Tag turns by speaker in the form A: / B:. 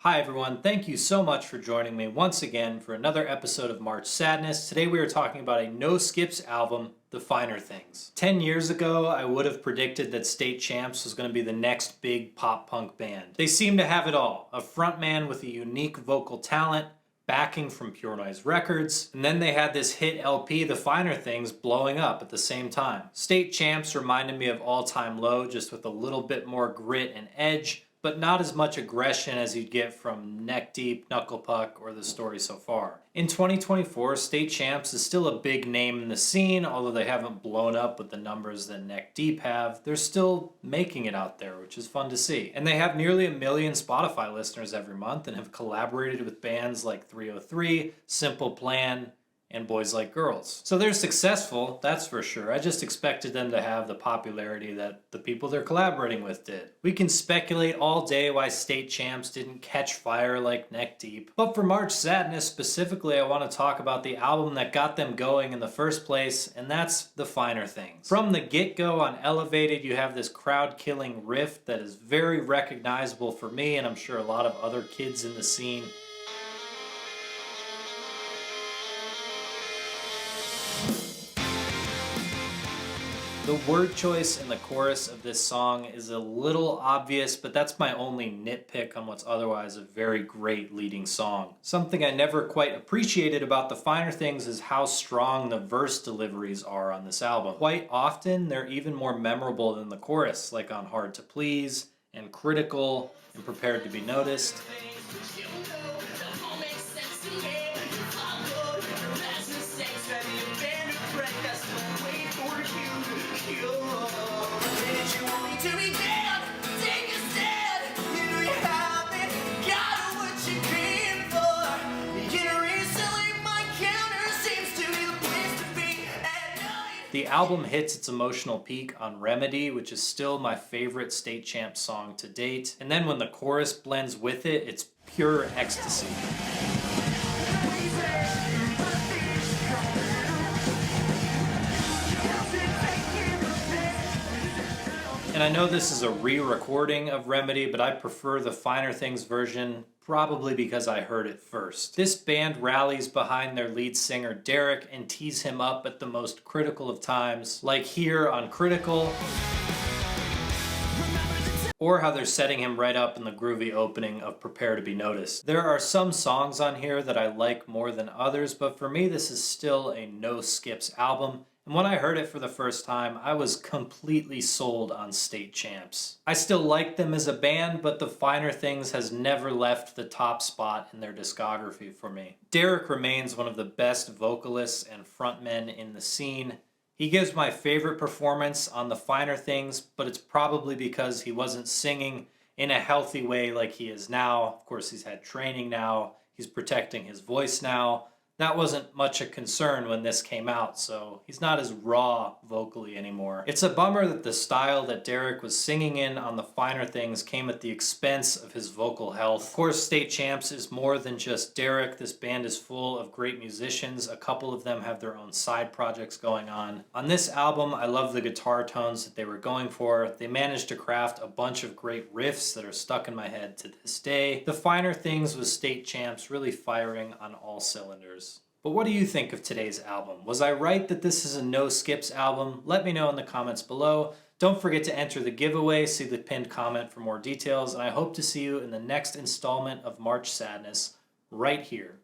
A: Hi everyone, thank you so much for joining me once again for another episode of March Sadness. Today we are talking about a no skips album, The Finer Things. 10 years ago, I would have predicted that State Champs was going to be the next big pop punk band. They seem to have it all. A frontman with a unique vocal talent, backing from Pure Noise Records, and then they had this hit LP, The Finer Things, blowing up at the same time. State Champs reminded me of All Time Low, just with a little bit more grit and edge, but not as much aggression as you'd get from Neck Deep, Knuckle Puck, or The Story So Far. In 2024, State Champs is still a big name in the scene, although they haven't blown up with the numbers that Neck Deep have. They're still making it out there, which is fun to see. And they have nearly 1 million Spotify listeners every month and have collaborated with bands like 303, Simple Plan, and Boys Like Girls. So they're successful, that's for sure. I just expected them to have the popularity that the people they're collaborating with did. We can speculate all day why State Champs didn't catch fire like Neck Deep. But for March Sadness specifically, I want to talk about the album that got them going in the first place, and that's The Finer Things. From the get-go on Elevated, you have this crowd-killing riff that is very recognizable for me, and I'm sure a lot of other kids in the scene. The word choice in the chorus of this song is a little obvious, but that's my only nitpick on what's otherwise a very great leading song. Something I never quite appreciated about The Finer Things is how strong the verse deliveries are on this album. Quite often, they're even more memorable than the chorus, like on Hard to Please, and Critical, and Prepared to Be Noticed. The album hits its emotional peak on Remedy, which is still my favorite State Champs song to date. And then when the chorus blends with it, it's pure ecstasy. And I know this is a re-recording of Remedy, but I prefer the Finer Things version, probably because I heard it first. This band rallies behind their lead singer Derek and tease him up at the most critical of times, like here on Critical, or how they're setting him right up in the groovy opening of Prepare to Be Noticed. There are some songs on here that I like more than others, but for me this is still a no-skips album. And when I heard it for the first time, I was completely sold on State Champs. I still like them as a band, but The Finer Things has never left the top spot in their discography for me. Derek remains one of the best vocalists and frontmen in the scene. He gives my favorite performance on The Finer Things, but it's probably because he wasn't singing in a healthy way like he is now. Of course, he's had training now. He's protecting his voice now. That wasn't much a concern when this came out, so he's not as raw vocally anymore. It's a bummer that the style that Derek was singing in on The Finer Things came at the expense of his vocal health. Of course, State Champs is more than just Derek. This band is full of great musicians. A couple of them have their own side projects going on. On this album, I love the guitar tones that they were going for. They managed to craft a bunch of great riffs that are stuck in my head to this day. The Finer Things was State Champs really firing on all cylinders. But what do you think of today's album? Was I right that this is a no-skips album? Let me know in the comments below. Don't forget to enter the giveaway, see the pinned comment for more details, and I hope to see you in the next installment of March Sadness right here